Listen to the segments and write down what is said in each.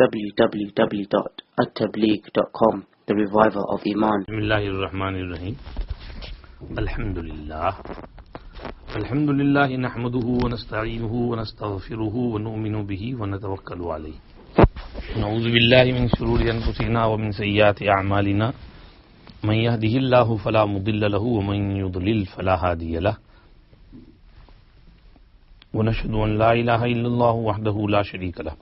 www.attableek.com, the reviver of Iman. Bismillahir-Rahmanir-Rahim. Alhamdulillah. Alhamdulillah nahmaduhu wa nasta'inuhu wa nastaghfiruhu wa nu'minu bihi wa natawakkalu alayhi. Na'udhu billahi min shururi anfusina wa min sayyiati a'malina. Man yahdihillahu fala mudilla lahu wa man yudlil fala hadiya lahu. ونشهد أن لا إله إلا الله وحده لا شريك له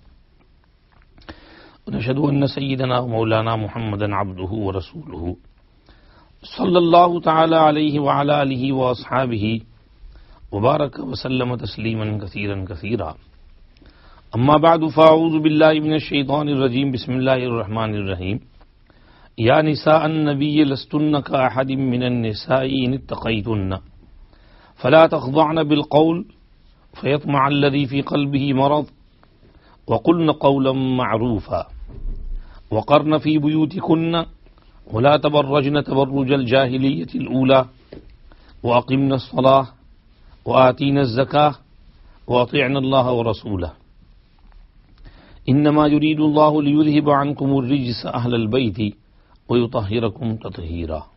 ونشهد أن سيدنا ومولانا محمدا عبده ورسوله صلى الله تعالى عليه وعلى آله وأصحابه وبارك وسلم تسليما كثيرا كثيرا أما بعد فأعوذ بالله من الشيطان الرجيم بسم الله الرحمن الرحيم يا نساء النبي لستن كأحد من النساء إن اتقيتن فلا تخضعن بالقول فيطمع الذي في قلبه مرض وقلن قولا معروفا وقرن في بيوتكن ولا تبرجن تبرج الجاهلية الأولى وأقمن الصلاة وآتينا الزكاة وأطيعن الله ورسوله إنما يريد الله ليذهب عنكم الرجس أهل البيت ويطهركم تطهيرا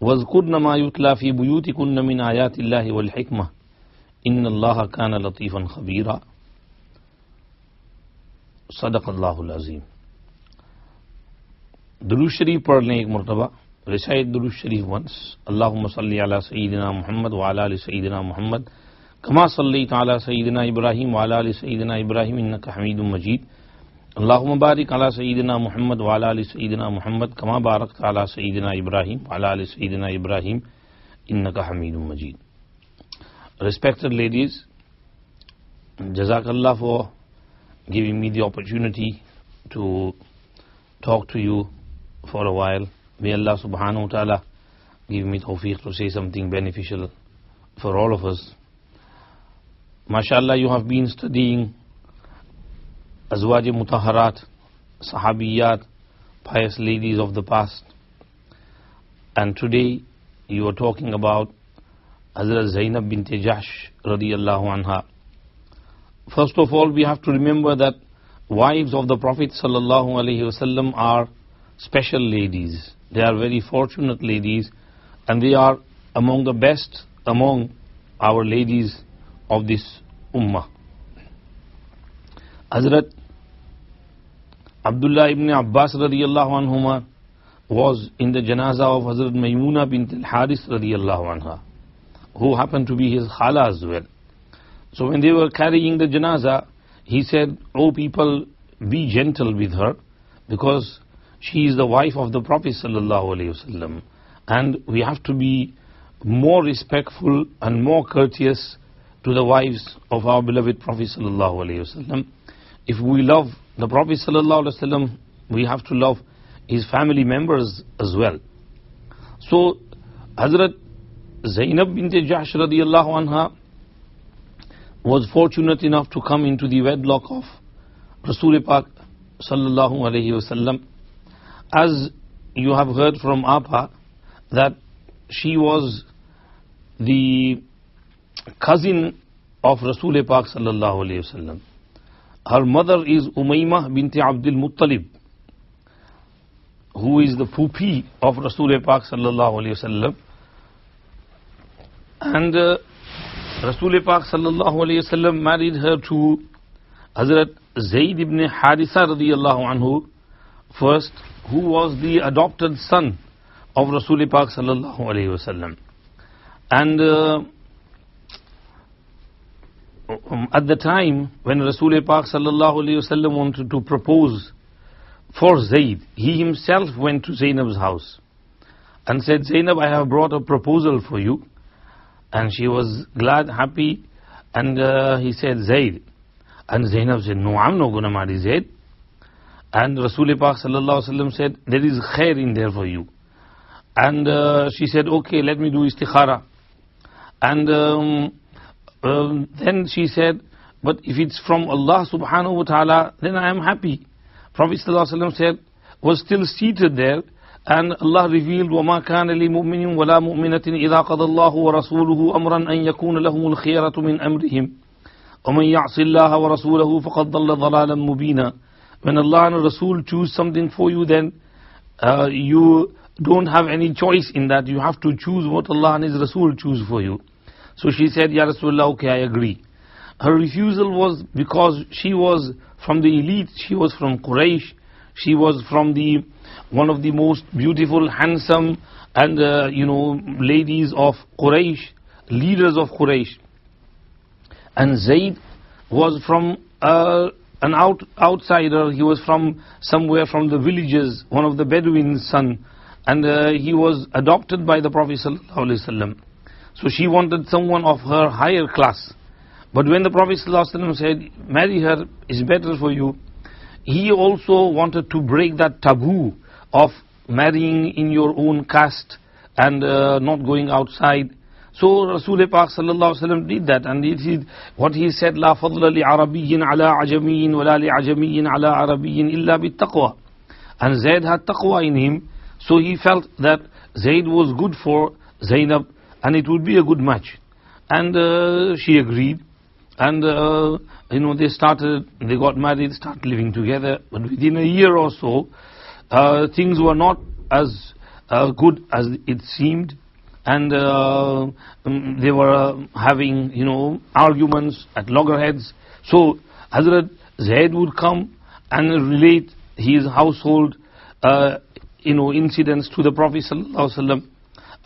واذكرن ما يتلى في بيوتكن من آيات الله والحكمة إن الله كان لطيفا خبيرا صدق الله العظيم. Durood Sharif पढ़ लें एक मरतबा. Recite Durood Sharif once. Allahumma salli ala Sayyidina Muhammad wa ala ali Sayyidina Muhammad kama sallaita ala Sayyidina Ibrahim wa ala ali Sayyidina Ibrahim innaka Hamidum Majid. Allahumma barik ala Sayyidina Muhammad wa ala ali Sayyidina Muhammad kama barakta ala Sayyidina Ibrahim wa ala ali Sayyidina Ibrahim innaka Hamidum Majid. Respected ladies, Jazakallah for giving me the opportunity to talk to you for a while. May Allah subhanahu wa ta'ala give me tawfiq to say something beneficial for all of us. MashaAllah, you have been studying Azwaj Mutahharat, Sahabiyat, pious ladies of the past. And today you are talking about Hazrat Zainab bint Jahsh radiyallahu anha. First of all, we have to remember that wives of the Prophet sallallahu alaihi wasallam are special ladies. They are very fortunate ladies, and they are among the best among our ladies of this ummah. Hazrat Abdullah ibn Abbas radiyallahu anhuma was in the janazah of Hazrat Maymuna bint al-Haris radiyallahu anha, who happened to be his khala as well. So when they were carrying the janazah, he said, "O people, be gentle with her, because she is the wife of the Prophet sallallahu alaihi wasallam, and we have to be more respectful and more courteous to the wives of our beloved Prophet sallallahu alaihi wasallam. If we love the Prophet sallallahu alaihi wasallam, we have to love his family members as well." So Hazrat Zainab bint Jahsh radiyallahu anha was fortunate enough to come into the wedlock of Rasul Pak sallallahu alayhi wasallam. As you have heard from Apa, that she was the cousin of Rasul Pak sallallahu alayhi wasallam. Her mother is Umaymah bint Abdul Muttalib, who is the poopi of Rasul Pak sallallahu alayhi wasallam. And Rasul Pak sallallahu alayhi wasallam married her to Hazrat Zayd ibn Haritha radiyallahu anhu first, who was the adopted son of Rasul Pak sallallahu alayhi wasallam. And at the time when Rasul Pak sallallahu alayhi wasallam wanted to propose for Zayd, he himself went to Zainab's house and said, "Zainab, I have brought a proposal for you." And she was glad, happy, and he said, "Zayd." And Zainab said, "No, I'm not going to marry Zayd." And Rasul Pak sallallahu alaihi wasallam said, "There is khair in there for you." And she said, "Okay, let me do istikhara." And then she said, "But if it's from Allah subhanahu wa ta'ala, then I am happy." Prophet sallallahu alaihi wasallam said, was still seated there, and Allah revealed, وَمَا كَانَ لِمُؤْمِنٍ وَلَا مُؤْمِنَةٍ إِذَا قَضَى اللَّهُ وَرَسُولُهُ أَمْرًا أَن يَكُونَ لَهُمُ الْخِيَرَةُ مِنْ أَمْرِهِمْ وَمَنْ يَعْصِ اللَّهَ وَرَسُولَهُ فَقَدْ ضَلَّ ضَلَالًا مُبِينًا. when Allah and Rasul choose something for you, then you don't have any choice in that. You have to choose what Allah and His Rasul choose for you. So she said, Ya Rasulullah, okay, I agree. Her refusal was because she was from the elite, she was from Quraysh, she was from one of the most beautiful, handsome and ladies of Quraysh, leaders of Quraysh. And Zayd was from an outsider. He was from somewhere from the villages, one of the Bedouins' son, and he was adopted by the Prophet ﷺ. So she wanted someone of her higher class. But when the Prophet ﷺ said, marry her, is better for you, he also wanted to break that taboo of marrying in your own caste and not going outside. So Rasul Pak ﷺ did that, and it is what he said, لا فضل لعربي على عجمي ولا لعجمي على عربي إلا بالتقوى. And Zayd had taqwa in him, so he felt that Zayd was good for Zainab and it would be a good match. And she agreed, and they got married, started living together. But within a year or so, things were not as good as it seemed, and they were having arguments at loggerheads. So Hazrat Zayd would come and relate his household incidents to the Prophet ﷺ,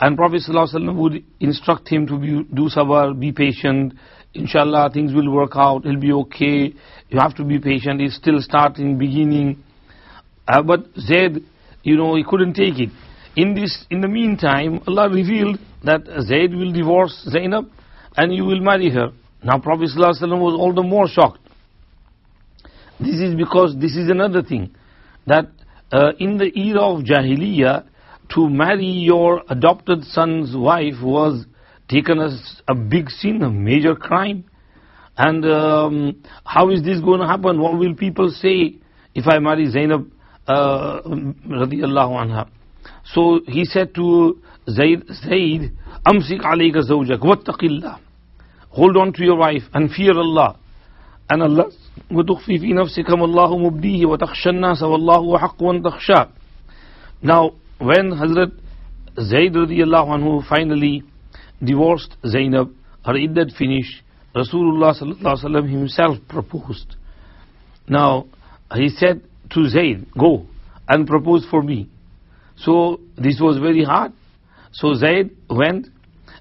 and Prophet ﷺ would instruct him to do sabr, be patient, inshallah things will work out, it'll be okay, you have to be patient, it's still starting, beginning. But Zayd, he couldn't take it. In the meantime, Allah revealed that Zayd will divorce Zainab and you will marry her. Now Prophet ﷺ was all the more shocked. This is because this is another thing, that in the era of Jahiliyyah, to marry your adopted son's wife was taken as a big sin, a major crime. And how is this going to happen? What will people say if I marry Zainab radiallahu anha? So he said to Zayd, Amsik alayka zawjak wattaqillah. Hold on to your wife and fear Allah. And Allah, وَتُخْفِي فِي نَفْسِكَ مَاللَّهُ مُبْدِيهِ وَتَخْشَى النَّاسَ وَاللَّهُ حَقٌّ أَن تَخْشَى. Now, when Hazrat Zayd radiallahu anhu finally divorced Zainab, her iddat finished, Rasulullah sallallahu alaihi wasallam himself proposed. Now, he said to Zayd, go and propose for me. So, this was very hard. So Zayd went,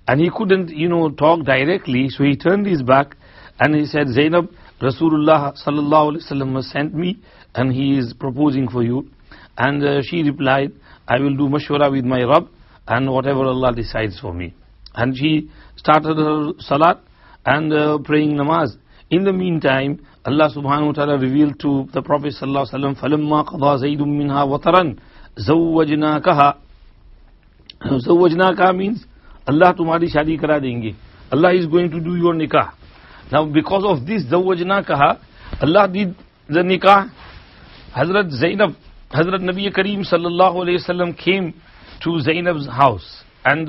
and he couldn't, talk directly, so he turned his back, and he said, Zainab, Rasulullah sallallahu alaihi wasallam has sent me, and he is proposing for you. And she replied, I will do mashwara with my Rabb, and whatever Allah decides for me. And she started her salat and praying namaz. In the meantime, Allah subhanahu wa ta'ala revealed to the Prophet sallallahu alaihi wasallam, فَلَمَّا قَضَى زَيْدٌ مِّنْهَا وَطَرًا زَوَّجْنَاكَهَا. Zawwajnaka means Allah tumhari shadi kara denge. Allah is going to do your nikah. Now because of this Zawwajnakaha, Allah did the nikah. Hazrat Zainab, Hazrat Nabi Kareem sallallahu alayhi wasallam came to Zainab's house, and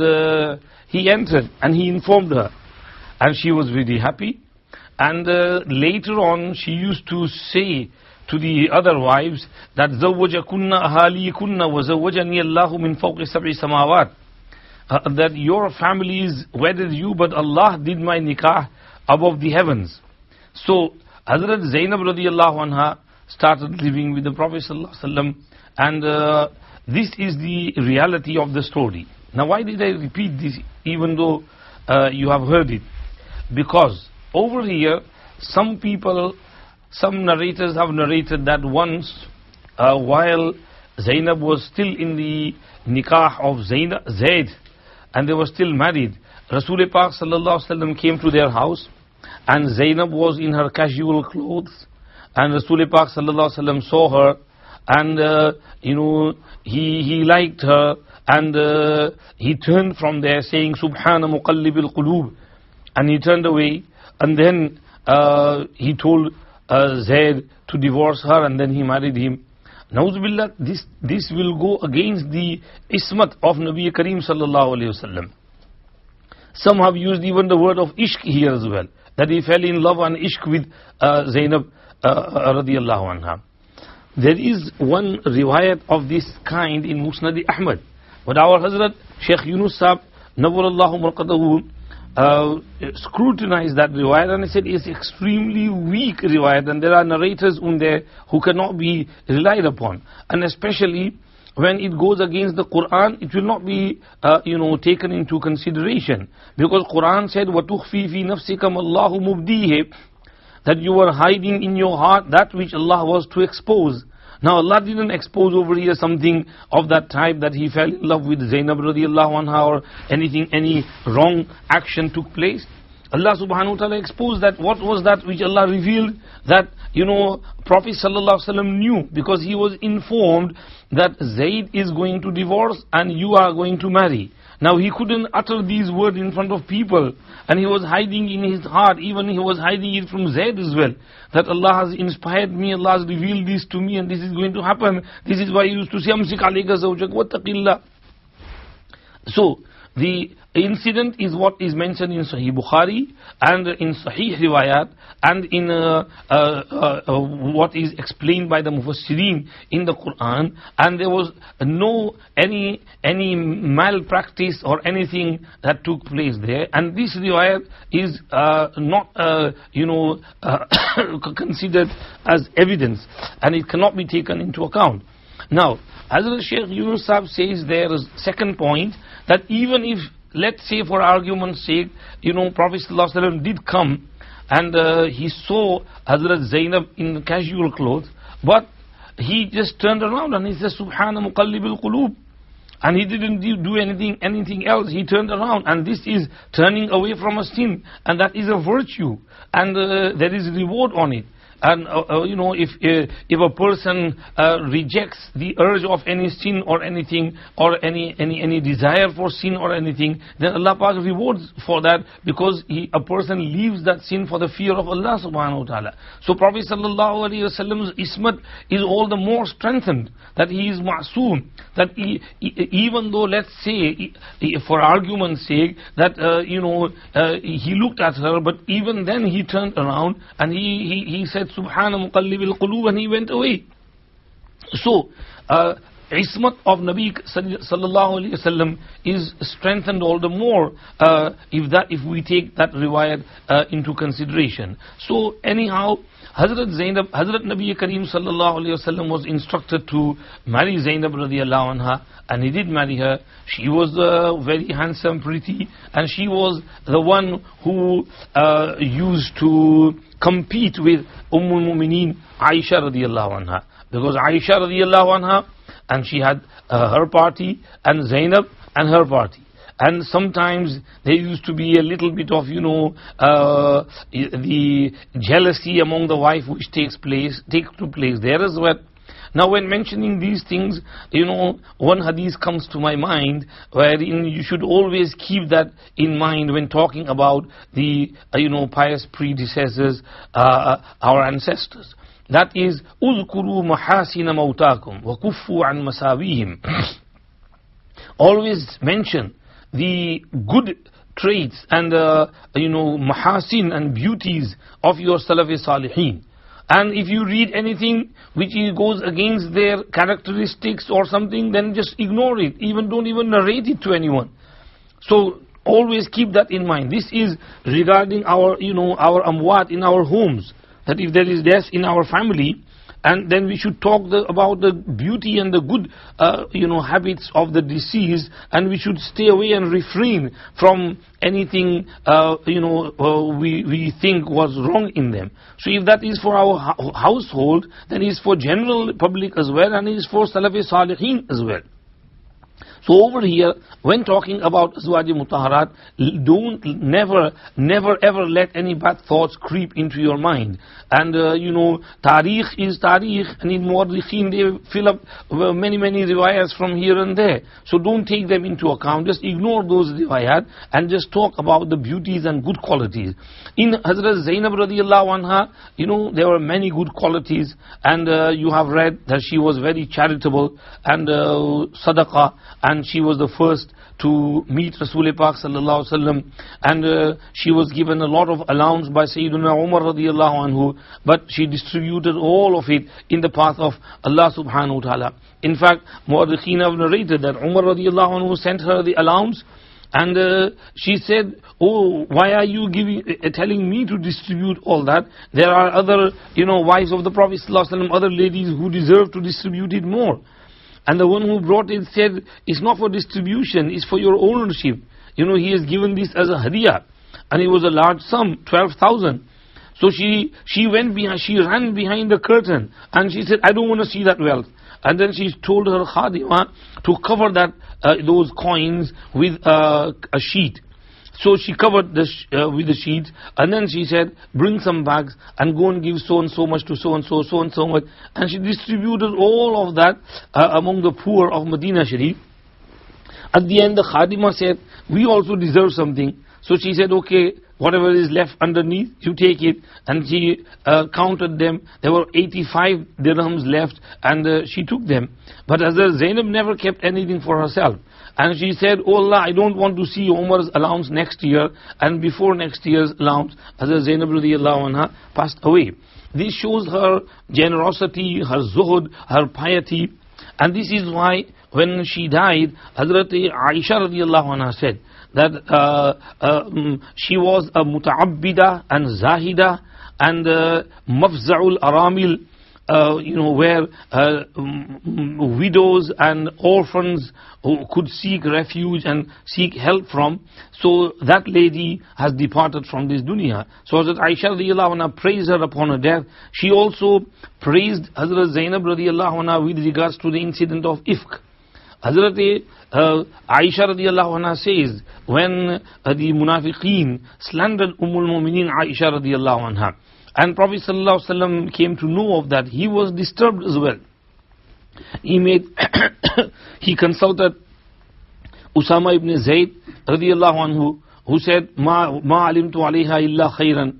he entered and he informed her, and she was very happy. And later on she used to say to the other wives that zawwajakunna ahalikunna wa zawwajani Allahu min fawqi sab'i samawat, that your families wedded you, but Allah did my nikah above the heavens. So Hazrat Zainab radiallahu anha started living with the Prophet sallallahu alaihi wasallam, and this is the reality of the story. Now why did I repeat this even though you have heard it? Because over here some narrators have narrated that once while Zainab was still in the nikah of Zayd, and they were still married, Rasul Pak sallallahu alaihi wasallam came to their house, and Zainab was in her casual clothes, and Rasul Pak sallallahu alaihi wasallam saw her, and he liked her, and he turned from there saying Subhana muqallibil qulub, and he turned away, and then he told Zayd to divorce her, and then he married him. Nauzubillah, this will go against the ismat of Nabi Kareem sallallahu alayhi wasallam. Some have used even the word of ishq here as well, that he fell in love and ishq with Zainab radiallahu anha. there is one riwayat of this kind in Musnad Ahmad. But our Hazrat Shaykh Yunus Sahib, Nawwarallahu Marqadahu, scrutinized that riwayat and he said it's extremely weak riwayat, and there are narrators in there who cannot be relied upon. And especially when it goes against the Quran, it will not be taken into consideration, because Quran said وَتُخْفِي فِي نَفْسِكَ مَا اللَّهُ مُبْدِيهِ, that you were hiding in your heart that which Allah was to expose. Now Allah didn't expose over here something of that type that he fell in love with Zainab radiallahu anha or anything, any wrong action took place. Allah subhanahu wa ta'ala exposed that. What was that which Allah revealed? That, Prophet sallallahu alaihi wasallam knew, because he was informed that Zaid is going to divorce and you are going to marry. Now he couldn't utter these words in front of people, and he was hiding in his heart, even he was hiding it from Zaid as well, that Allah has inspired me, Allah has revealed this to me and this is going to happen. This is why he used to say, Amsik alayka zawjak wattaqillah. So the incident is what is mentioned in Sahih Bukhari and in Sahih Riwayat and in what is explained by the Mufassirin in the Quran, and there was no any malpractice or anything that took place there, and this Riwayat is not considered as evidence, and it cannot be taken into account. Now, Hazrat Shaykh Yunus Sahib says there is second point, that even if, let's say for argument's sake, Prophet ﷺ did come and he saw Hazrat Zainab in casual clothes, but he just turned around and he said, Subhana muqallibil qulub, and he didn't do anything else. He turned around, and this is turning away from a sin, and that is a virtue, and there is reward on it. And if a person rejects the urge of any sin or anything, or any desire for sin or anything, then Allah Pak rewards for that, because a person leaves that sin for the fear of Allah subhanahu wa ta'ala. So Prophet sallallahu alaihi wasallam's ismat is all the more strengthened, that he is ma'soom, that even though, let's say for argument's sake, that he looked at her, but even then he turned around and he said, Subhana muqallibil qulub, and he went away. So, ismat of Nabi sallallahu alaihi wasallam is strengthened all the more if we take that riwayat into consideration. So anyhow, Hazrat Zainab, Hazrat Nabi Kareem sallallahu alaihi wasallam was instructed to marry Zainab radiallahu anha, and he did marry her. She was very handsome, pretty, and she was the one who used to compete with Ummul Mu'mineen Aisha radiallahu anha, because Aisha radiallahu anha, and she had her party, and Zainab and her party. And sometimes there used to be a little bit of, the jealousy among the wife which takes place there as well. Now when mentioning these things, one hadith comes to my mind, wherein you should always keep that in mind when talking about the, pious predecessors, our ancestors. That is, Uzkuru mahasina mautakum wa kuffu an masawihim. Always mention the good traits and mahasin and beauties of your Salafi Salihin. And if you read anything which goes against their characteristics or something, then just ignore it. Don't even narrate it to anyone. So always keep that in mind. This is regarding our amwat in our homes. That if there is death in our family, and then we should talk about the beauty and the good, habits of the deceased, and we should stay away and refrain from anything, we think was wrong in them. So if that is for our household, then it is for general public as well, and it is for Salafi Salihin as well. So over here, when talking about Azwaj Mutahharat, never ever let any bad thoughts creep into your mind. And Tariq is Tariq, and in Muwarrikhin they fill up many riwayats from here and there. So don't take them into account, just ignore those riwayat and just talk about the beauties and good qualities. In Hazrat Zainab radiallahu anha, there were many good qualities, and you have read that she was very charitable and sadaqah, and and she was the first to meet Rasul Pak sallallahu alaihi wasallam, and she was given a lot of allowance by Sayyidina Umar radiallahu anhu, but she distributed all of it in the path of Allah subhanahu wa ta'ala. In fact, Mu'addiqeen have narrated that Umar radiallahu anhu sent her the allowance, and she said, oh, why are you telling me to distribute all that? There are other, wives of the Prophet sallallahu alaihi wasallam, other ladies who deserve to distribute it more. And the one who brought it said, it's not for distribution, it's for your ownership. He has given this as a hadiyah. And it was a large sum, 12,000. So she ran behind the curtain, and she said, I don't want to see that wealth. And then she told her khadimah to cover those coins with a sheet. So she covered with the sheet, and then she said, bring some bags and go and give so and so much to so and so much. And she distributed all of that among the poor of Medina Sharif. At the end, the khadimah said, we also deserve something. So she said, okay, whatever is left underneath, you take it. And she counted them. There were 85 dirhams left, and she took them. But Hazrat Zainab never kept anything for herself. And she said, oh Allah, I don't want to see Umar's allowance next year, and before next year's allowance, Hazrat Zainab radiallahu anha passed away. This shows her generosity, her zuhud, her piety. And this is why when she died, Hazrat Aisha radiallahu anha said that she was a muta'abbida and zahida and mafza'ul aramil, where widows and orphans who could seek refuge and seek help from. So that lady has departed from this dunya. So Hazrat Aisha radiallahu anha praised her upon her death. She also praised Hazrat Zainab radiallahu anha with regards to the incident of Ifk. Hazrat Aisha radiallahu anha says, when the munafiqeen slandered Ummul Mu'mineen Aisha radiallahu anha, and Prophet sallallahu alaihi wasallam came to know of that, he was disturbed as well. He consulted Usama ibn Zayd radiallahu anhu, who said, Ma alimtu alayha illa khayran.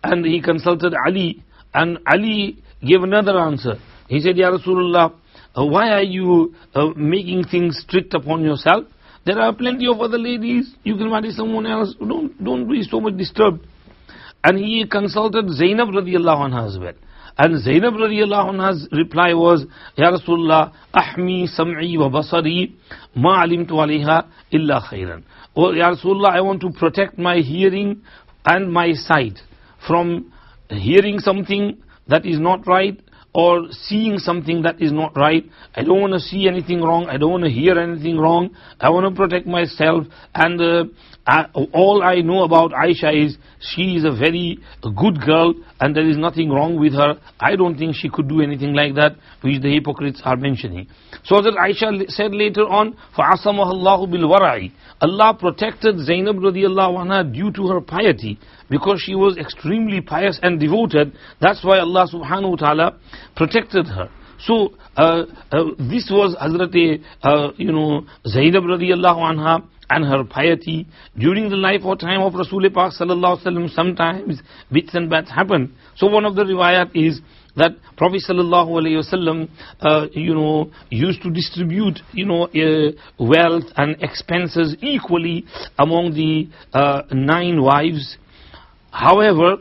And he consulted Ali, and Ali gave another answer. He said, Ya Rasulullah, why are you making things strict upon yourself? There are plenty of other ladies. You can marry someone else. Don't be so much disturbed. And he consulted Zainab radiallahu anha as well. And Zainab radiallahu anha's reply was, Ya Rasulullah, ahmi sam'i wa basari ma alimtu alayha illa khayran. Oh, Ya Rasulullah, I want to protect my hearing and my sight from hearing something that is not right or seeing something that is not right. I don't want to see anything wrong. I don't want to hear anything wrong. I want to protect myself. And all I know about Aisha is she is a very good girl and there is nothing wrong with her. I don't think she could do anything like that, which the hypocrites are mentioning. So that Aisha said later on, فَعَصَمَهَا اللَّهُ بِالْوَرَعِ. Allah protected Zainab radiallahu anha due to her piety, because she was extremely pious and devoted. That's why Allah subhanahu wa ta'ala protected her. So this was Hazrat Zainab radiallahu anha and her piety. During the life or time of Rasul Pak sallallahu alaihi wasallam, sometimes bits and bats happen. So one of the riwayat is that Prophet sallallahu alaihi wasallam used to distribute wealth and expenses equally among the 9 wives. However,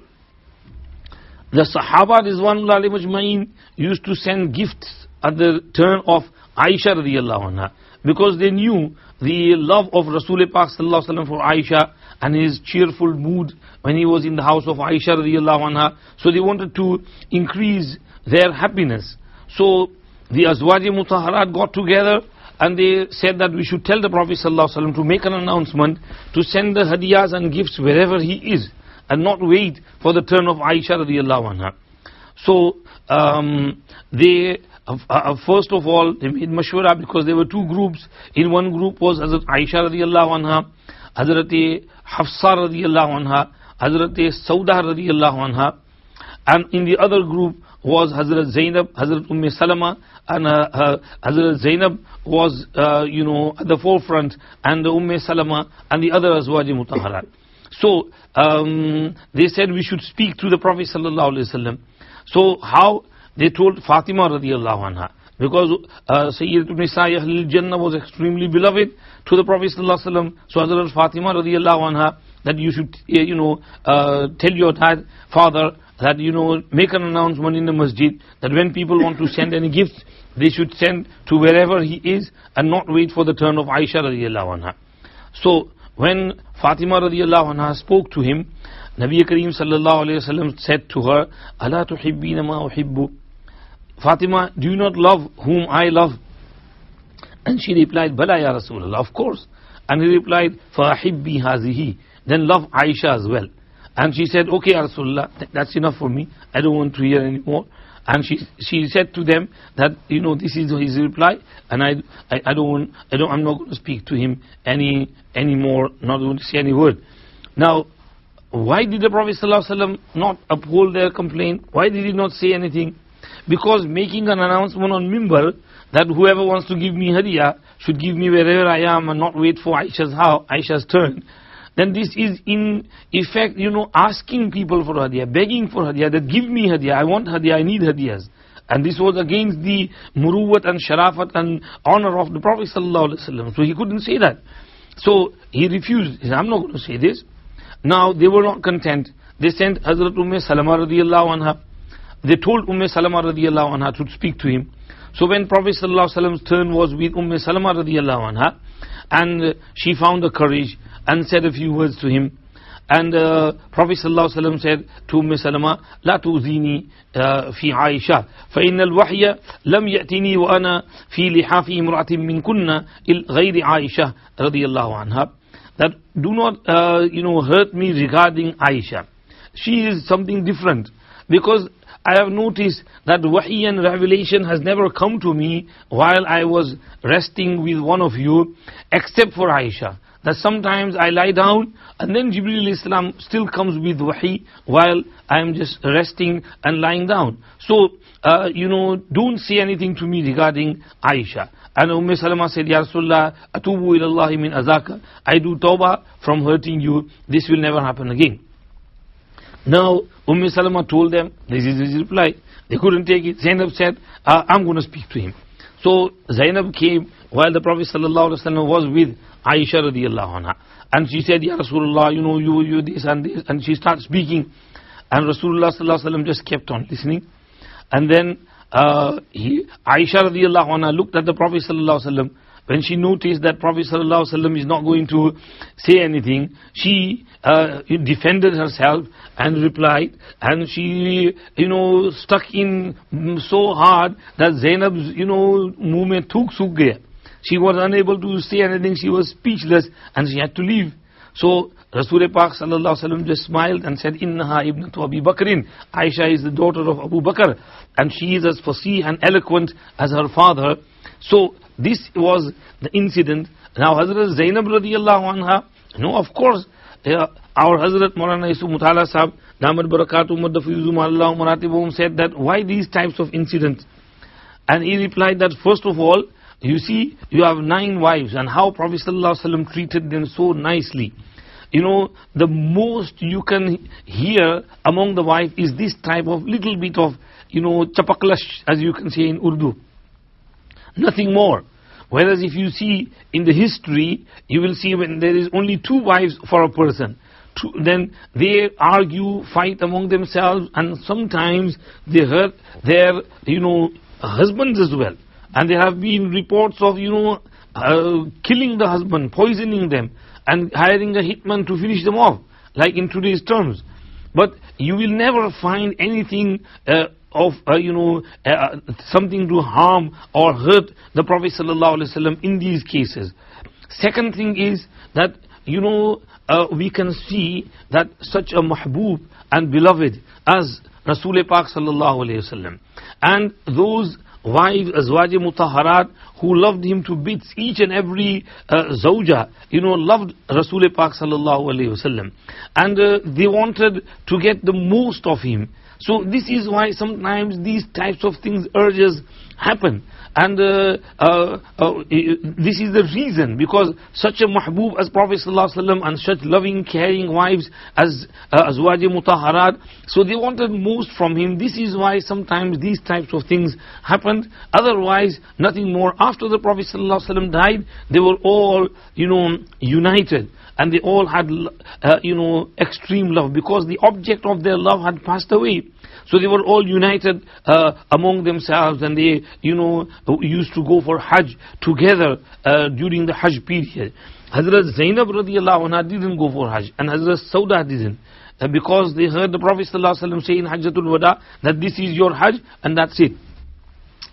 the Sahaba Rizwanullah alayhim ajma'in used to send gifts at the turn of Aisha radiallahu anha, because they knew the love of Rasul Pak sallallahu alaihi wasallam for Aisha and his cheerful mood when he was in the house of Aisha radiallahu anha. So they wanted to increase their happiness. So the Azwaji Mutahharat got together and they said that we should tell the Prophet sallallahu alaihi wasallam to make an announcement to send the hadiyas and gifts wherever he is, and not wait for the turn of Aisha radiallahu anha. So they first of all they made mashwara, because there were 2 groups. In one group was Hazrat Aisha radiallahu anha, Hazrat Hafsa radiallahu anha, Hazrat Sauda radiallahu anha, and in the other group was Hazrat Zainab, Hazrat Salama, and Hazrat Zainab was at the forefront, and Salama and the other Azwaji Mutahharat. So they said we should speak to the Prophet sallallahu alaihi wasallam. So how? They told Fatima radiallahu anha because Sayyidatun Nisa'i Ahlil Jannah was extremely beloved to the Prophet ﷺ. So Hazrat Fatima radiallahu anha, that you should, tell your father that, make an announcement in the masjid that when people want to send any gifts, they should send to wherever he is and not wait for the turn of Aisha radiallahu anha. So when Fatima radiallahu anha spoke to him, Nabi Kareem sallallahu alayhi wasallam said to her, "Ala tuhibbina ma uhibbu?" Fatima, do you not love whom I love? And she replied, "Bala ya Rasulullah, of course." And he replied, "Fahibbi hazihi." Then love Aisha as well. And she said, "Okay, ya Rasulullah, that's enough for me. I don't want to hear anymore." And she said to them that, this is his reply, and I'm not going to speak to him anymore, not going to say any word. Now, why did the Prophet ﷺ not uphold their complaint? Why did he not say anything? Because making an announcement on Mimbar that whoever wants to give me hadiyah should give me wherever I am and not wait for Aisha's turn, then this is in effect, asking people for hadiyah, begging for hadiyah, that give me hadiyah, I want hadiyah, I need hadiyahs. And this was against the muruwat and sharafat and honor of the Prophet ﷺ. So he couldn't say that. So he refused. He said, I'm not going to say this. Now they were not content. They sent Hazrat Salama radiallahu anha. They told Salama radiallahu anha to speak to him. So when Prophet ﷺ's turn was with Salama radiallahu anha, and she found the courage and said a few words to him, and Prophet ﷺ said to Salama, "La tuzini fi Aisha, fa inna al-wahya lam ya'tini wa ana fi lihafi imra'atin min kunna ghayri Aisha radiyallahu anha." That do not hurt me regarding Aisha. She is something different, because I have noticed that wahi and revelation has never come to me while I was resting with one of you, except for Aisha. That sometimes I lie down and then Jibreel Islam still comes with wahi while I am just resting and lying down. So, don't say anything to me regarding Aisha. And Salama said, "Ya Rasulullah, atubu ilallahi min azaka." I do tawbah from hurting you. This will never happen again. Now, Salama told them, this is his reply. They couldn't take it. Zainab said, I'm going to speak to him. So Zainab came while the Prophet ﷺ was with Aisha radiallahu anha. And she said, "Ya Rasulullah, you this and this." And she started speaking. And Rasulullah ﷺ just kept on listening. And then Aisha radiallahu anha looked at the Prophet ﷺ. When she noticed that Prophet ﷺ is not going to say anything, she defended herself and replied, and she stuck in so hard that Zainab's muh mein thuk suk gaya. She was unable to say anything. She was speechless and she had to leave. So Rasul Pak sallallahu alaihi wasallam just smiled and said, "Innaha ibnatu Abi Bakrin." Aisha is the daughter of Abu Bakr, and she is as fasih and eloquent as her father. So this was the incident. Now Hazrat Zainab radiallahu anha, of course, our Hazrat Maulana Yusuf Mutala Sahab, Damad Barakatuh Muddafizum Allah Maratibum, said that why these types of incidents? And he replied that first of all, you see, you have 9 wives, and how Prophet ﷺ treated them so nicely. The most you can hear among the wives is this type of little bit of, chapaklash, as you can say in Urdu. Nothing more. Whereas if you see in the history, you will see when there is only 2 wives for a person, then they argue, fight among themselves, and sometimes they hurt their, husbands as well. And there have been reports of, killing the husband, poisoning them, and hiring a hitman to finish them off, like in today's terms. But you will never find anything of something to harm or hurt the Prophet ﷺ in these cases. Second thing is that we can see that such a mahbub and beloved as Rasul Pak ﷺ, and those wives, Azwaj Mutahharat, who loved him to bits, each and every zawja, loved Rasul Pak sallallahu alayhi wasallam, and they wanted to get the most of him. So this is why sometimes these types of things, urges happen. And this is the reason, because such a mahbub as Prophet ﷺ and such loving, caring wives as Azwaj Mutahharat, so they wanted most from him. This is why sometimes these types of things happened. Otherwise, nothing more. After the Prophet ﷺ died, they were all, united. And they all had, extreme love, because the object of their love had passed away. So they were all united among themselves, and they, used to go for Hajj together during the Hajj period. Hazrat Zainab radiallahu anha didn't go for Hajj, and Hazrat Sauda didn't, because they heard the Prophet ﷺ say in Hajjatul Wada that this is your Hajj, and that's it.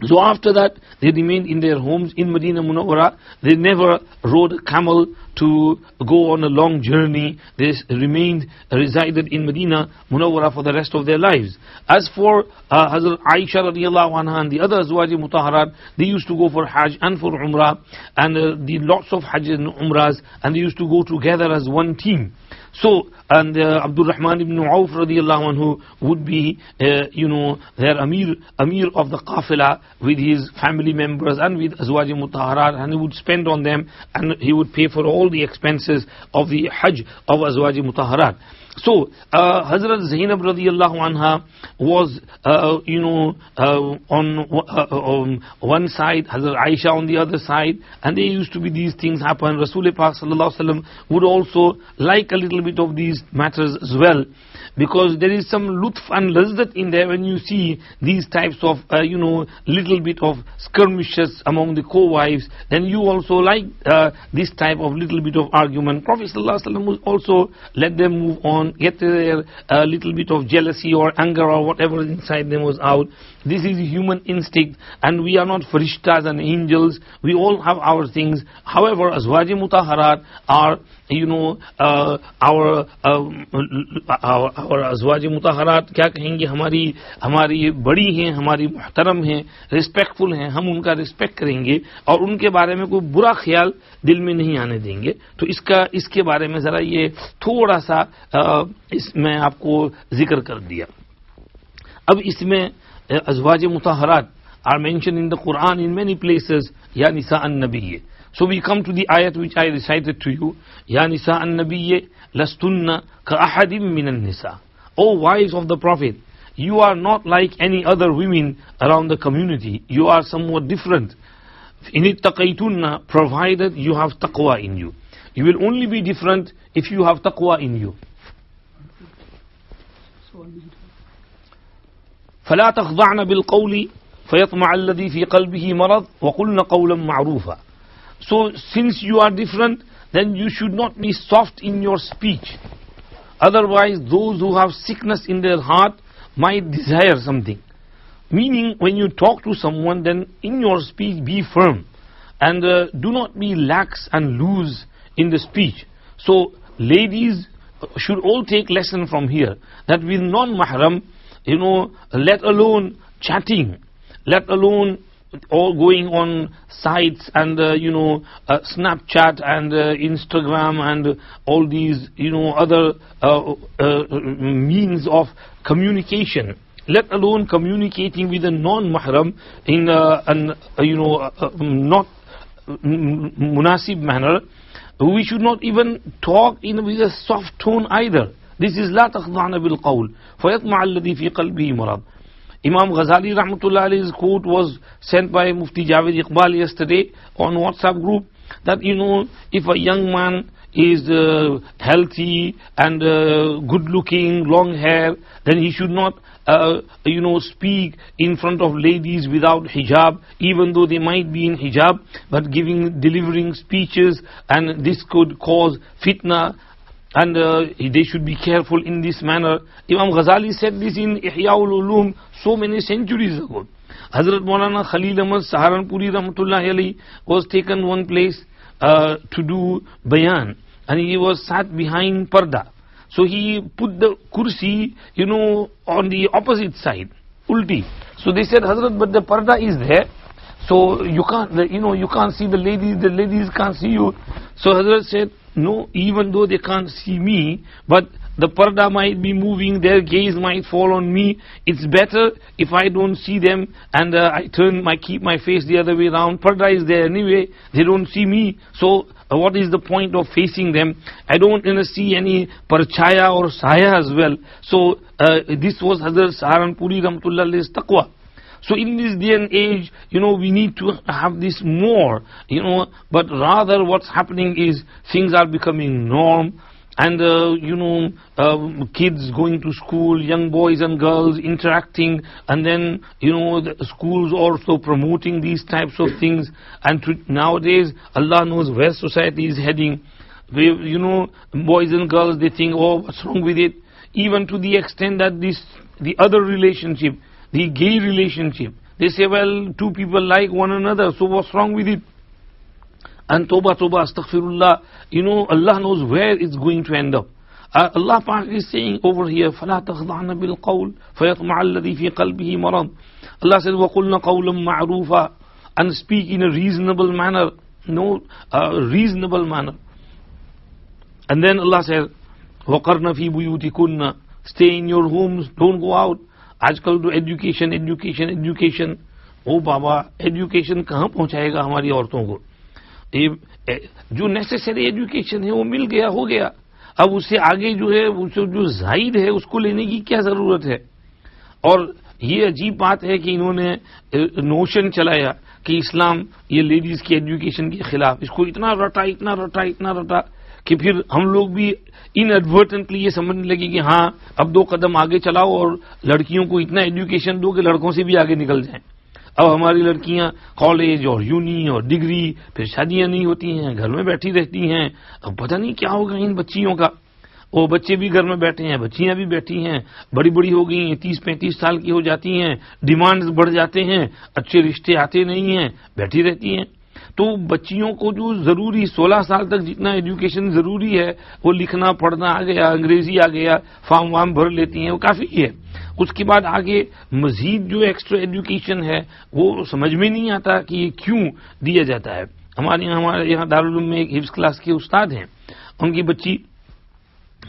So after that, they remained in their homes in Medina Munawwara. They never rode a camel to go on a long journey. They resided in Medina Munawwara for the rest of their lives. As for Hazrat Aisha radiallahu anha and the other Azwaj Mutahharat, they used to go for Hajj and for Umrah, and the lots of Hajj and Umrahs, and they used to go together as one team. So, and Abdul Rahman ibn Auf radiallahu anhu would be, their Amir of the Qafila with his family members and with Azwaj Mutahharat, and he would spend on them, and he would pay for all the expenses of the Hajj of Azwaj Mutahharat. So, Hazrat Zainab radiallahu anha was, on one side, Hazrat Aisha on the other side, and there used to be these things happen. Rasul Pak sallallahu alaihi wasallam would also like a little bit of these matters as well, because there is some lutf and lazat in there when you see these types of, little bit of skirmishes among the co-wives. Then you also like this type of little bit of argument. Prophet sallallahu alaihi wasallam would also let them move on, get their little bit of jealousy or anger or whatever inside them was out. This is human instinct, and we are not farishtas and angels. We all have our things. However, Azwaj Mutahharat are, our Azwaj Mutahharat क्या कहेंगे, हमारी बड़ी हैं, हमारी मुहतरम हैं, respectful हैं, हम उनका रिस्पेक्ट करेंगे और उनके बारे में कोई बुरा ख्याल दिल में नहीं आने देंगे. तो इसके बारे में जरा ये थोड़ा सा इसमें आपको जिक्र कर दिया. अब इसमें Azwaj Mutahharat are mentioned in the Quran in many places. Ya Nisa an-Nabiyye. So we come to the ayat which I recited to you. Ya Nisa an-Nabiyye lastunna ka ahadim minan nisa. O wives of the Prophet, you are not like any other women around the community. You are somewhat different. In ittaqaytunna, provided you have taqwa in you. You will only be different if you have taqwa in you. فلا تخضعن بالقول فيطمع الذي في قلبه مرض وقلن قولا معروفا. So since you are different, then you should not be soft in your speech. Otherwise, those who have sickness in their heart might desire something. Meaning, when you talk to someone, then in your speech be firm, and do not be lax and loose in the speech. So ladies should all take lesson from here, that with non-mahram, let alone chatting, let alone all going on sites and Snapchat and Instagram and all these other means of communication, let alone communicating with a non-mahram in an not munasib manner. We should not even talk with a soft tone either. This is لا تخضعن بالقول فيطمع الذي في قلبه مرض. Imam Ghazali rahmatullah alayhi's quote was sent by Mufti Javed Iqbal yesterday on WhatsApp group, that if a young man is healthy and good looking, long hair, then he should not speak in front of ladies without hijab, even though they might be in hijab, but delivering speeches, and this could cause fitna, and they should be careful in this manner. Imam Ghazali said this in Ihya'ul Ulum so many centuries ago. Hazrat Maulana Khalil Ahmad Saharanpuri rahmatullahi alayhi was taken one place to do bayan, and he was sat behind parda. So he put the kursi, on the opposite side, ulti. So they said, Hazrat, but the parda is there, so you can't, you can't see the ladies can't see you. So Hazrat said, no, even though they can't see me, but the parda might be moving, their gaze might fall on me. It's better if I don't see them and I keep my face the other way around. Parda is there anyway, they don't see me. So what is the point of facing them? I don't see any parchaya or saya as well. So this was Hazrat Saharanpuri Rahmatullah Alayhi's taqwa. So in this day and age, we need to have this more, but rather what's happening is things are becoming norm. And kids going to school, young boys and girls interacting, and then the schools also promoting these types of things. And nowadays, Allah knows where society is heading. Boys and girls, they think, oh, what's wrong with it? Even to the extent that the other relationship, the gay relationship, they say, well, two people like one another, so what's wrong with it? And Toba, astaghfirullah, Allah knows where it's going to end up. Allah Pak is saying over here, فَلَا تَخْضَعْنَ بِالْقَوْلِ فَيَطْمَعَ الَّذِي فِي قَلْبِهِ مَرَضٌ. Allah said, وَقُلْنَ قَوْلًا مَعْرُوفًا, and speak in a reasonable manner. Reasonable manner. And then Allah said, وَقَرْنَ فِي بُيُوتِكُنَّ, stay in your homes, don't go out. आजकल तो education. ओ बाबा, education कहाँ पहुँचाएगा हमारी औरतों को? जो नेसेसरी एजुकेशन है वो मिल गया, हो गया. अब उससे आगे जो जायद है उसको लेने की क्या जरूरत है? और ये अजीब बात है कि इन्होंने नोशन चलाया कि इस्लाम ये लेडीज की एजुकेशन के खिलाफ. इसको इतना रटा कि फिर हम लोग भी इनएडवर्टेंटली ये समझने लगे कि हाँ, अब 2 कदम आगे चलाओ और लड़कियों को इतना एजुकेशन दो कि लड़कों से भी आगे निकल जाएं. अब हमारी लड़कियां कॉलेज और यूनी और डिग्री, फिर शादियां नहीं होती हैं, घर में बैठी रहती हैं. अब पता नहीं क्या होगा इन बच्चियों का. वो बच्चे भी घर में बैठे हैं, बच्चियां भी बैठी हैं, बड़ी हो गई, 30-35 साल की हो जाती हैं, डिमांड्स बढ़ जाते हैं, अच्छे रिश्ते आते नहीं हैं, बैठी रहती हैं. तो बच्चियों को जो जरूरी 16 साल तक जितना एजुकेशन जरूरी है, वो लिखना पढ़ना आ गया, अंग्रेजी आ गया, फॉर्म वार्म भर लेती हैं, वो काफी है. उसके बाद आगे मजीद जो एक्स्ट्रा एजुकेशन है वो समझ में नहीं आता कि ये क्यों दिया जाता है. हमारे यहाँ दारुल उलूम में एक हिफ्ज क्लास के उस्ताद हैं, उनकी बच्ची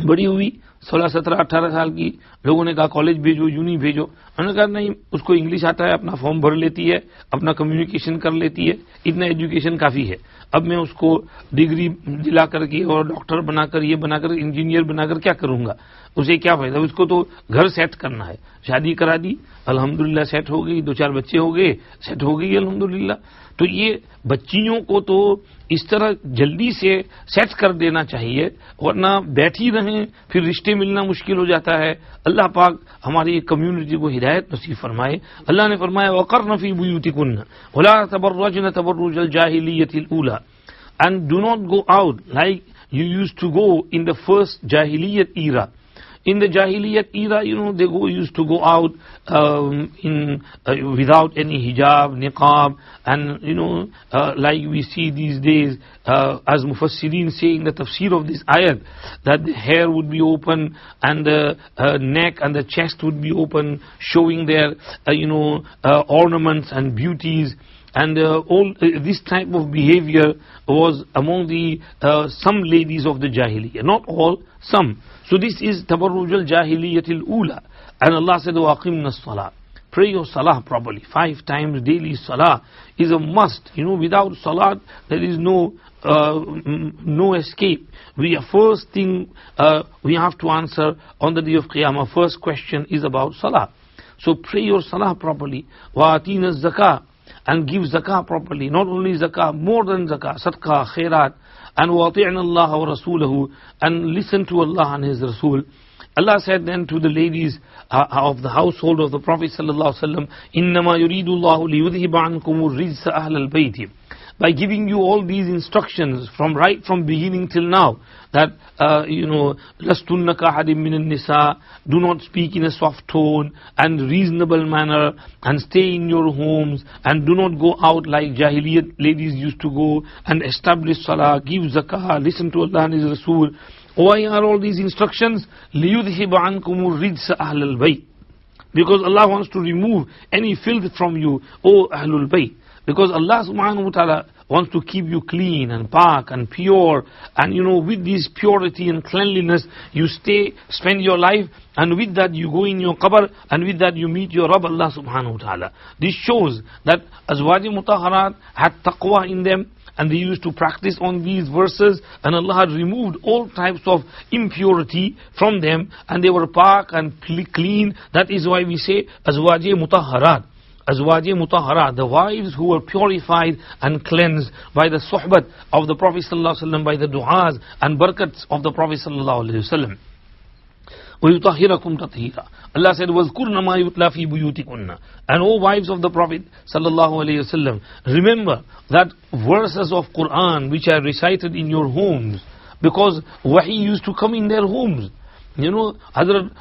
बड़ी हुई, 16, 17, 18 साल की. लोगों ने कहा कॉलेज भेजो, यूनी भेजो. उन्होंने कहा नहीं, उसको इंग्लिश आता है, अपना फॉर्म भर लेती है, अपना कम्युनिकेशन कर लेती है, इतना एजुकेशन काफी है. अब मैं उसको डिग्री दिला करके और डॉक्टर बनाकर, ये बनाकर, इंजीनियर बनाकर क्या करूंगा? उसे क्या फायदा? उसको तो घर सेट करना है. शादी करा दी, अल्हम्दुलिल्लाह सेट हो गई, 2-4 बच्चे हो गए, सेट हो गई अल्हम्दुलिल्लाह. तो ये बच्चियों को तो इस तरह जल्दी से सेट कर देना चाहिए, वरना बैठी रहें फिर रिश्ते मिलना मुश्किल हो जाता है. अल्लाह पाक हमारी कम्युनिटी को हिदायत नसीब फरमाए. अल्लाह ने फरमाया वक़र्न फ़ी बुयूतिकुन्न वला तबर्रजन तबर्रुजल जाहिलियतिल ऊला, and do not go out like you used to go in the first Jahiliyat era. In the Jahiliyat era, they used to go out without any hijab, niqab, and like we see these days, as Mufassirin say in the tafsir of this ayat, that the hair would be open and the neck and the chest would be open, showing their ornaments and beauties. And all this type of behavior was among the some ladies of the Jahiliyyah, not all, some. So this is tabarruj al-jahiliyyatil ula. And Allah said, وَأَقِمْنَا الصَّلَاةِ, pray your salah properly. 5 times daily salah is a must. Without salah there is no escape. First thing we have to answer on the day of Qiyamah, first question is about salah. So pray your salah properly. وَآتِينَا الزَّكَاةِ, and give zakah properly. Not only zakah, more than zakah, sadaqah, khairat. And وَأَطِعْنَا اللَّهَ وَرَسُولَهُ, and listen to Allah and His Rasul. Allah said then to the ladies of the household of the Prophet sallallahu alaihi wasallam, إِنَّمَا يُرِيدُ اللَّهُ لِيُذْهِبَ عَنْكُمُ الرِّجْسَ أَهْلَ الْبَيْتِ. By giving you all these instructions right from beginning till now, that لَسْتُنَّ كَأَحَدٍ مِّنَ النِّسَاءِ, do not speak in a soft tone and reasonable manner, and stay in your homes, and do not go out like Jahiliyyat ladies used to go, and establish salah, give zakah, listen to Allah and His Rasul. Why are all these instructions? لِيُذْهِبَ عَنْكُمُ الرِّجْسَ أَهْلَ الْبَيْتِ, because Allah wants to remove any filth from you, O Ahlul Bayt. Because Allah subhanahu wa ta'ala wants to keep you clean and pak and pure, and with this purity and cleanliness you spend your life, and with that you go in your qabr, and with that you meet your Rabb Allah subhanahu wa ta'ala. This shows that Azwaji Mutahharat had taqwa in them, and they used to practice on these verses, and Allah had removed all types of impurity from them, and they were pak and clean. That is why we say Azwaji Mutahharat. Azwaji Mutahharat, the wives who were purified and cleansed by the suhbat of the Prophet ﷺ, by the du'as and barakats of the Prophet ﷺ. وَيُطَهِّرَكُمْ تَطْهِيرًا. Allah said, وَاذْكُرْنَ مَا يُتْلَى فِي بُيُوتِكُنَّ. And O wives of the Prophet ﷺ, remember that verses of Quran which are recited in your homes, because wahi used to come in their homes. Hazrat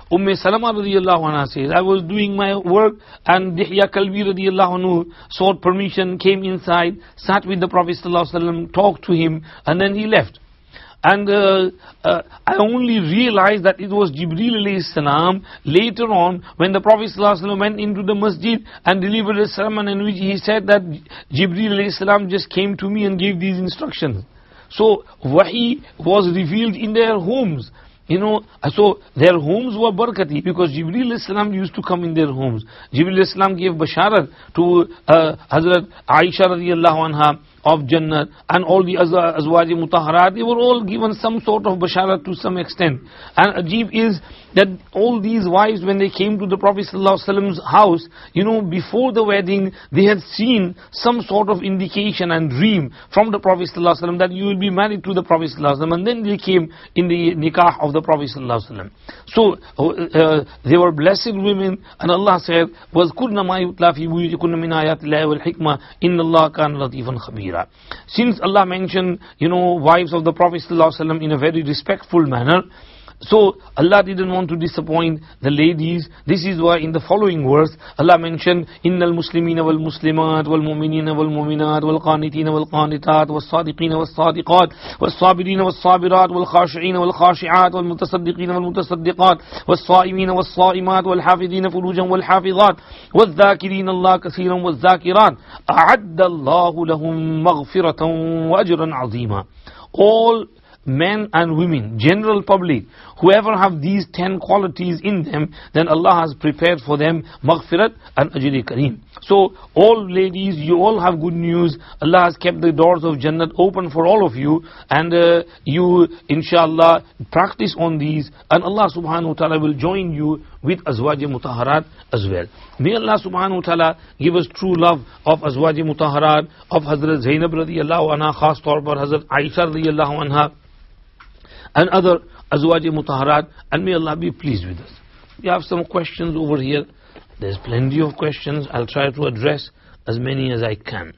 Salama radiallahu anha says, I was doing my work, and Dihya Kalbi radiallahu anhu sought permission, came inside, sat with the Prophet ﷺ, talked to him, and then he left. And I only realized that it was Jibreel alayhi salam later on, when the Prophet ﷺ went into the masjid and delivered a sermon in which he said that Jibreel alayhi salam just came to me and gave these instructions. So wahi was revealed in their homes. So their homes were barakati, because Jibreel alayhi salam used to come in their homes. Jibreel alayhi salam gave basharat to Hazrat Aisha radiallahu anha of Jannah, and all the Azwaji Mutahharat, they were all given some sort of basharat to some extent. And ajib is that all these wives, when they came to the Prophet ﷺ's house, before the wedding, they had seen some sort of indication and dream from the Prophet ﷺ that you will be married to the Prophet ﷺ, and then they came in the nikah of the Prophet ﷺ. So they were blessed women, and Allah said, وَاذْكُرْنَ مَا يُتْلَى فِي بُيُوتِكُنَّ مِنْ آيَاتِ اللَّهِ وَالْحِكْمَةِ إِنَّ اللَّهَ كَانَ لَطِيفًا خَبِيرًا. Since Allah mentioned, wives of the Prophet ﷺ in a very respectful manner, so Allah didn't want to disappoint the ladies. This is why in the following verse Allah mentioned, Innal Muslimina wal Muslimat wal Mu'minina wal Mu'minat wal Qanitina wal Qanitat wal Sadiqina wal Sadiqat wal Sabirina wal Sabirat wal Khashi'ina wal Khashi'at wal Mutasaddiqina wal Mutasaddiqat wal Sa'imina wal Sa'imat wal Hafidina furujan wal Hafizat wal Dhakirina Allah kathiran wal Dhakirat a'adda Allahu lahum maghfiratan wa ajran azima. All men and women, general public, whoever have these 10 qualities in them, then Allah has prepared for them maghfirat and ajri kareem. So all ladies, you all have good news. Allah has kept the doors of Jannat open for all of you, and you inshallah practice on these, and Allah subhanahu wa ta'ala will join you with Azwaji Mutahharat as well. May Allah subhanahu wa ta'ala give us true love of Azwaji Mutahharat, of Hazrat Zainab radiyallahu anha, khas taur par Hazrat Aisha radiyallahu anha, and other Azwaji Mutahharat, and may Allah be pleased with us. We have some questions over here. There's plenty of questions. I'll try to address as many as I can.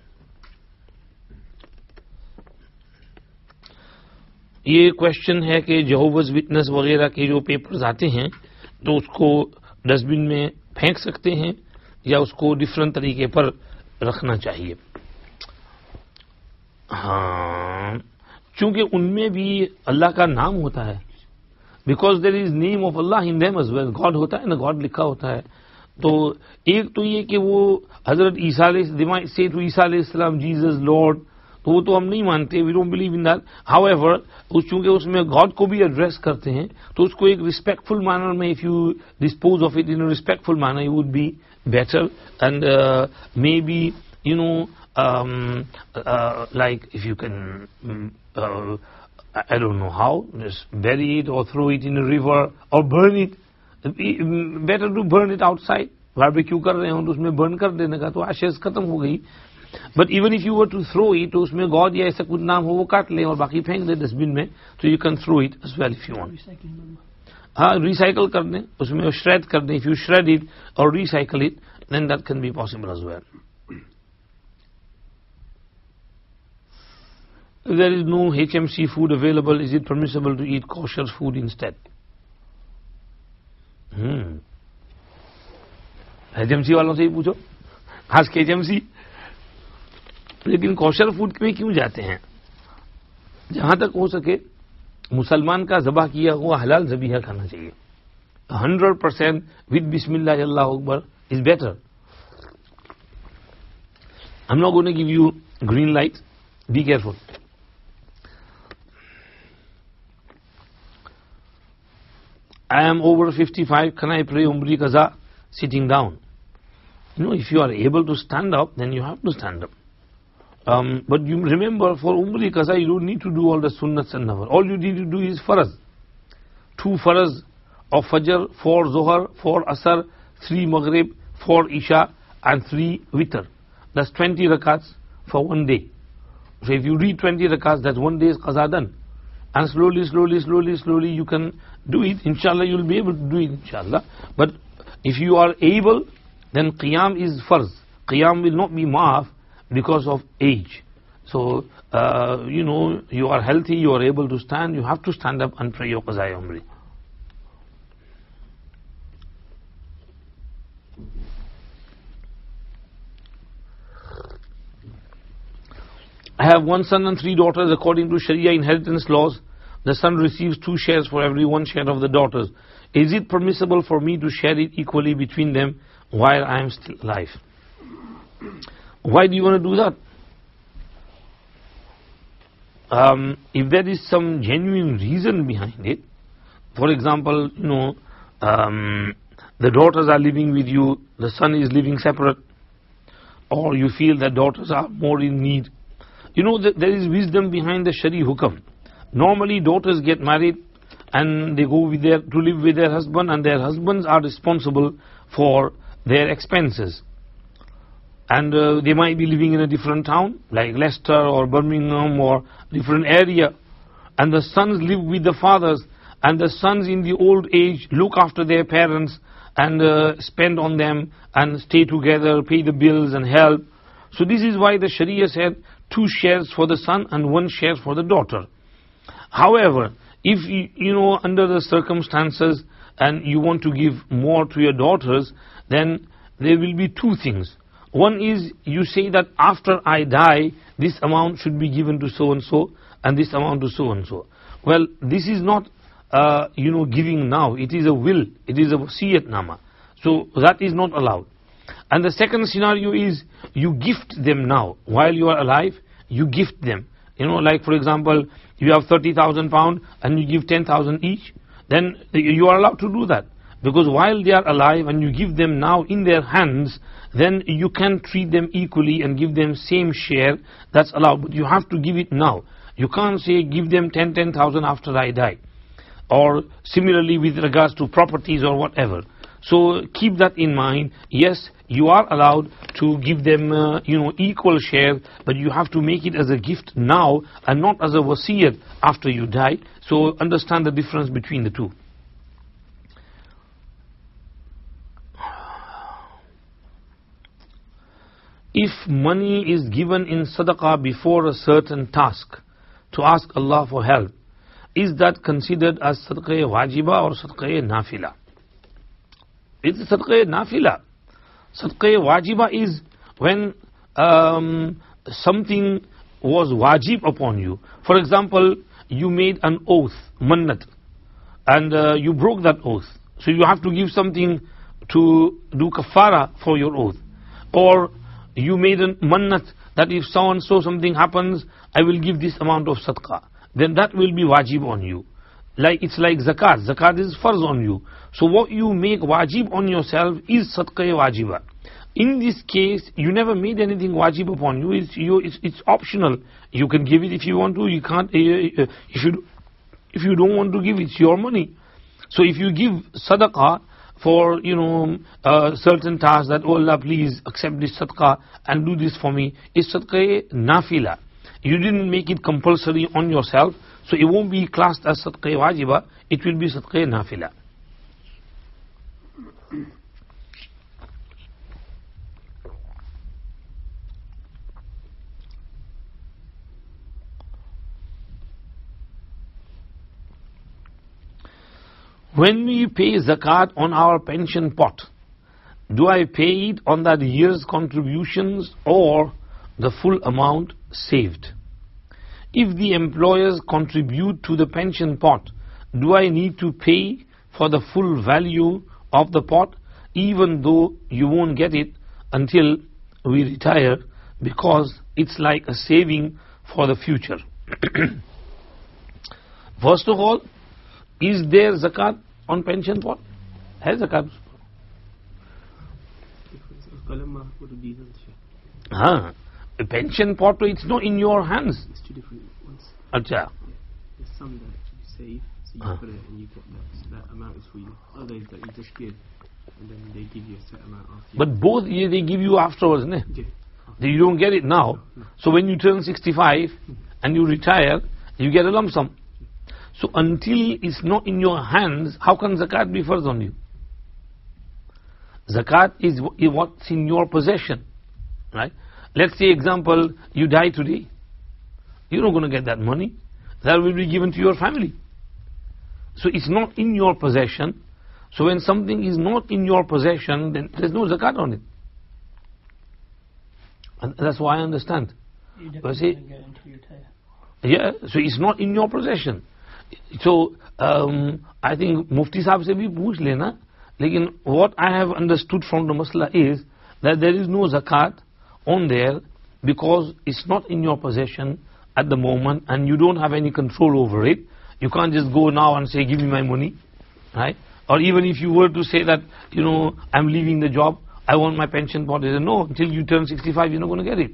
ये question है कि जेहोवा's witness वगैरह के जो papers आते हैं, तो उसको डस्टबिन में फेंक सकते हैं या उसको डिफरेंट तरीके पर रखना चाहिए? हाँ, चूंकि उनमें भी अल्लाह का नाम होता है, because there is name of Allah in them as well, God होता है ना, गॉड लिखा होता है. तो एक तो ये कि वो हजरत ईसा से टू ईसा अलैहिस्सलाम जीसस लॉर्ड, तो वो तो हम नहीं मानते, we don't believe in that. However चूंकि उसमें गॉड को भी एड्रेस करते हैं, तो उसको एक रिस्पेक्टफुल मैनर में, if you dispose of it in a respectful manner, you would be better. And may be like if you can I don't know how, just bury it or throw it in a river or burn it. Better to burn it outside. Barbecue कर रहे हो तो उसमें burn कर देने का, तो ashes खत्म हो गई. But even if you were to throw it, तो उसमें God या ऐसा कुछ नाम हो वो काट ले और बाकी फेंक दे डस्टबिन में, so you can throw it as well if you want. हाँ, recycle कर दें, उसमें shred कर दें. If you shred it or recycle it, then that can be possible as well. If there is no HMC food available, is it permissible to eat kosher food instead? HMC वालों से ही पूछो, आज के HMC. लेकिन कौशल food में क्यों जाते हैं? जहां तक हो सके मुसलमान का ज़बह किया हुआ हलाल ज़बीहा खाना चाहिए. 100% विद बिस्मिल्लाह अल्लाहु Akbar is better. I'm not going to give you green light. Be careful. I am over 55, can I pray Umri Qaza sitting down? If you are able to stand up, then you have to stand up. But you remember, for Umri Qaza, you don't need to do all the sunnats and nafil. All you need to do is faraz. 2 faraz of Fajr, 4 Zohar, 4 Asr, 3 Maghrib, 4 Isha, and 3 Witr. That's 20 rakats for one day. So if you read 20 rakats, that's one day's Qaza done. And slowly you can do it. Inshallah, you'll be able to do it, inshallah. But if you are able, then Qiyam is farz. Qiyam will not be maaf because of age. So, you are healthy, you are able to stand, you have to stand up and pray your Qaza Umri. I have 1 son and 3 daughters. According to Sharia inheritance laws, the son receives 2 shares for every 1 share of the daughters. Is it permissible for me to share it equally between them while I am still alive? Why do you want to do that? If there is some genuine reason behind it, for example, the daughters are living with you, the son is living separate, or you feel that daughters are more in need, there is wisdom behind the Shari Hukam. Normally daughters get married and they go to live with their husband, and their husbands are responsible for their expenses. And they might be living in a different town, like Leicester or Birmingham or different area. And the sons live with the fathers, and the sons in the old age look after their parents and spend on them and stay together, pay the bills and help. So this is why the Sharia said 2 shares for the son and 1 share for the daughter. However, if under the circumstances and you want to give more to your daughters, then there will be 2 things. One is, you say that after I die, this amount should be given to so and so, and this amount to so and so. Well, this is not giving now. It is a will. It is a wasiyat nama. So that is not allowed. And the second scenario is, you gift them now. While you are alive, you gift them. Like for example, you have 30,000 pounds and you give 10,000 each, then you are allowed to do that. Because while they are alive and you give them now in their hands, then you can treat them equally and give them same share. That's allowed. But you have to give it now. You can't say give them 10,000 after I die. Or similarly with regards to properties or whatever. So keep that in mind. Yes, you are allowed to give them equal share, but you have to make it as a gift now and not as a wasiyat after you die. So understand the difference between the 2. If money is given in sadaqah before a certain task to ask Allah for help, is that considered as sadaqah wajiba or sadaqah nafila? It's sadaqah nafila. Sadaqah wajiba is when something was wajib upon you. For example, you made an oath, mannat, and you broke that oath. So you have to give something to do kafara for your oath. Or you made a mannat that if so and so something happens, I will give this amount of sadaqah. Then that will be wajib on you. It's like zakat. Zakat is farz on you. So what you make wajib on yourself is sadaqah wajiba. In this case, you never made anything wajib upon you. It's optional. You can give it if you want to. You can't. If you don't want to give, it's your money. So if you give sadaqah for certain tasks, that, oh Allah, please accept this sadaqah and do this for me, it's sadaqah nafila. You didn't make it compulsory on yourself, so it won't be classed as sadaqah wajiba. It will be sadaqah nafila. When we pay zakat on our pension pot, do I pay it on that year's contributions or the full amount saved? If the employers contribute to the pension pot, do I need to pay for the full value of the pot, even though you won't get it until we retire, because it's like a saving for the future. First of all, is there zakat on pension pot? Hai zakat? Haan. A pension pot, it's not in your hands. It's two different ones. Acha. Yeah. There's some that you save, so you put it and you get that amount is for you. Others that you just give, and then they give you a set amount after. But both they give you afterwards, ne? Yeah. You don't get it now. No. So when you turn 65 and you retire, you get a lump sum. So until it's not in your hands, how can zakat be first on you? Zakat is what's in your possession, right? Let's say, example, you die today. You're not going to get that money. That will be given to your family. So it's not in your possession. So when something is not in your possession, then there's no zakat on it. And that's why I understand. You definitely don't get until you retire. Yeah, so it's not in your possession. So I think Mufti Sahib se bhi pooch lena. Lekin what I have understood from the masla is that there is no zakat on there because it's not in your possession at the moment and you don't have any control over it. You can't just go now and say, give me my money, right? Or even if you were to say that, I'm leaving the job, I want my pension pot. They say, no, until you turn 65, you're not going to get it.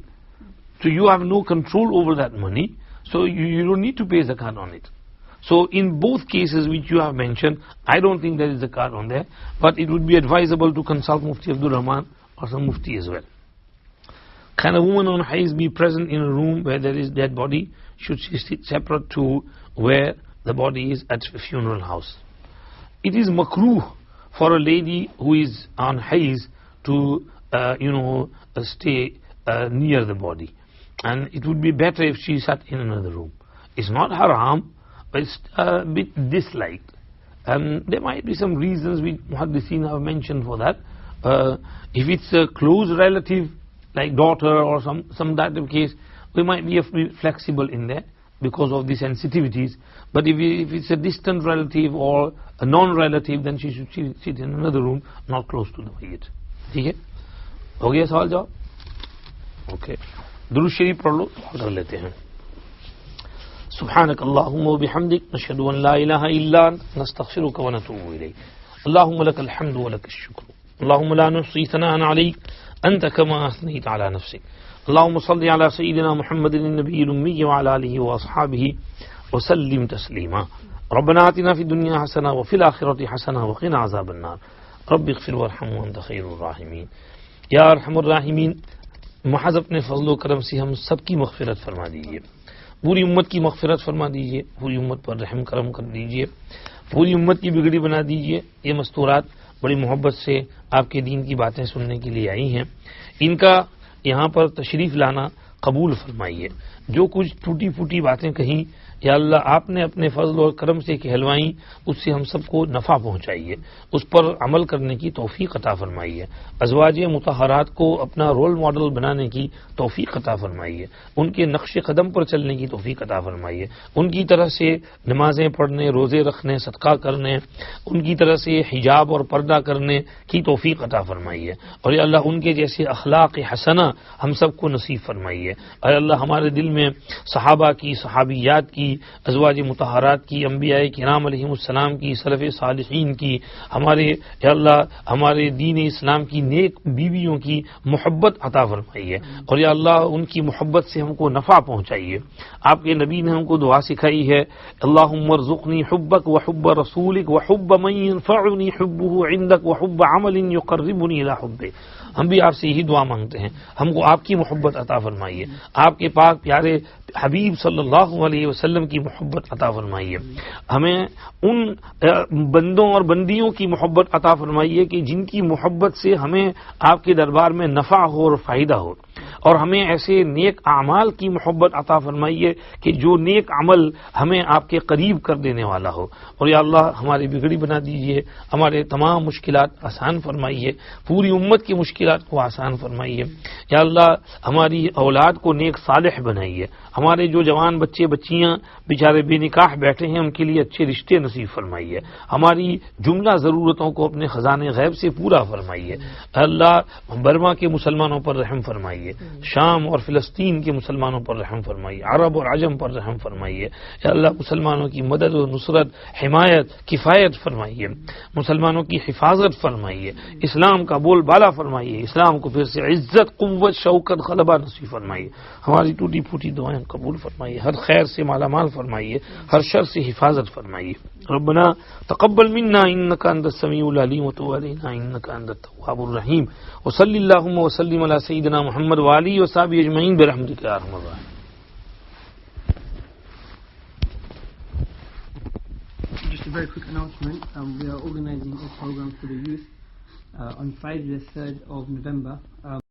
So you have no control over that money, so you don't need to pay zakat on it. So in both cases which you have mentioned, I don't think there is zakat on there, but it would be advisable to consult Mufti Abdul Rahman or some Mufti as well. Can a woman on haiz be present in a room where there is dead body? Should she sit separate to where the body is at a funeral house? It is makruh for a lady who is on haiz to stay near the body, and it would be better if she sat in another room. It's not haram, but it's a bit disliked, and there might be some reasons which Muhaddithin have mentioned for that. If it's a close relative like daughter or some that of case, we might be flexible in there because of the sensitivities. But if it's a distant relative or a non-relative, then she should sit in another room, not close to the mayyit. ٹھیک ہے، ہو گیا سوال جواب؟ Okay, درود شریف پڑھ لو، کر لیتے ہیں. سبحانك اللهم وبحمدك نشهد ان لا اله الا انت نستغفرك ونتوب اليك. اللهم لك الحمد ولك الشكر، اللهم لا نحصي ثناء عليك انت كما اثنيت على نفسك. اللهم صل على سيدنا محمد النبي الامي وعلى اله واصحابه وسلم تسليما. ربنا آتنا في الدنيا حسنه وفي الاخره حسنه وقنا عذاب النار. رب اغفر وارحم وانت خیر الراحمین. یا ارحم الراحمین، محض اپنے فضل و کرم سے ہم سب کی مغفرت فرما دیجیے، پوری امت کی مغفرت فرما دیجیے، پوری امت پر رحم کرم کر دیجیے، پوری امت کی بگڑی بنا دیجیے. یہ مستورات بڑی محبت سے آپ کے دین کی باتیں سننے کے لیے آئی ہیں، ان کا یہاں پر تشریف لانا قبول فرمائیے. جو کچھ ٹوٹی پھوٹی باتیں کہیں یا اللہ آپ نے اپنے فضل اور کرم سے کہلوائیں، اس سے ہم سب کو نفع پہنچائیے، اس پر عمل کرنے کی توفیق عطا فرمائیے. ازواج مطہرات کو اپنا رول ماڈل بنانے کی توفیق عطا فرمائیے، ان کے نقش قدم پر چلنے کی توفیق عطا فرمائیے، ان کی طرح سے نمازیں پڑھنے، روزے رکھنے، صدقہ کرنے، ان کی طرح سے حجاب اور پردہ کرنے کی توفیق عطا فرمائیے. اور یا اللہ ان کے جیسے اخلاق حسنہ ہم سب کو نصیب فرمائیے. اور اللہ ہمارے دل میں صحابہ کی، صحابیات کی، ازواج مطہرات کی، انبیاء کرام علیہم السلام کی، سلف صالحین کی، ہمارے یا اللہ ہمارے دین اسلام کی نیک بیویوں کی محبت عطا فرمائیے. اور یا اللہ ان کی محبت سے ہم کو نفع پہنچائیے. آپ کے نبی نے ہم کو دعا سکھائی ہے، اللہم ارزقنی حبک وحب رسولک وحب من ينفعنی حبہ عندک وحب عمل یقربنی الی حبک. ہم بھی آپ سے یہی دعا مانگتے ہیں، ہم کو آپ کی محبت عطا فرمائیے، آپ کے پاک پیارے حبیب صلی اللہ علیہ وسلم کی محبت عطا فرمائیے. ہمیں ان بندوں اور بندیوں کی محبت عطا فرمائیے کہ جن کی محبت سے ہمیں آپ کے دربار میں نفع ہو اور فائدہ ہو. اور ہمیں ایسے نیک اعمال کی محبت عطا فرمائیے کہ جو نیک عمل ہمیں آپ کے قریب کر دینے والا ہو. اور یا اللہ ہماری بگڑی بنا دیجئے، ہمارے تمام مشکلات آسان فرمائیے، پوری امت کی مشکلات کو آسان فرمائیے. یا اللہ ہماری اولاد کو نیک صالح بنائیے، ہمارے جو جوان بچے بچیاں بیچارے بے نکاح بیٹھے ہیں ان کے لیے اچھے رشتے نصیب فرمائیے، ہماری جملہ ضرورتوں کو اپنے خزانے غیب سے پورا فرمائیے. اللہ برما کے مسلمانوں پر رحم فرمائیے، شام اور فلسطین کے مسلمانوں پر رحم فرمائیے، عرب اور عجم پر رحم فرمائیے، یا اللہ مسلمانوں کی مدد و نصرت، حمایت، کفایت فرمائیے، مسلمانوں کی حفاظت فرمائیے، اسلام کا بول بالا فرمائیے، اسلام کو پھر سے عزت، قوت، شوکت، غلبہ نصیب فرمائیے، ہماری ٹوٹی پھوٹی دعائیں قبول فرمائیے، ہر خیر سے مالا مال فرمائیے، ہر شر سے حفاظت فرمائیے. ربنا تقبل منا انك انت السميع العليم وتب علينا انك انت التواب الرحيم وصلى اللهم وسلم على سيدنا محمد وآله وصحبه اجمعين برحمتك يا ارحم الراحمين. Just a very quick announcement. We are organizing a program for the youth on Friday the 3rd of November.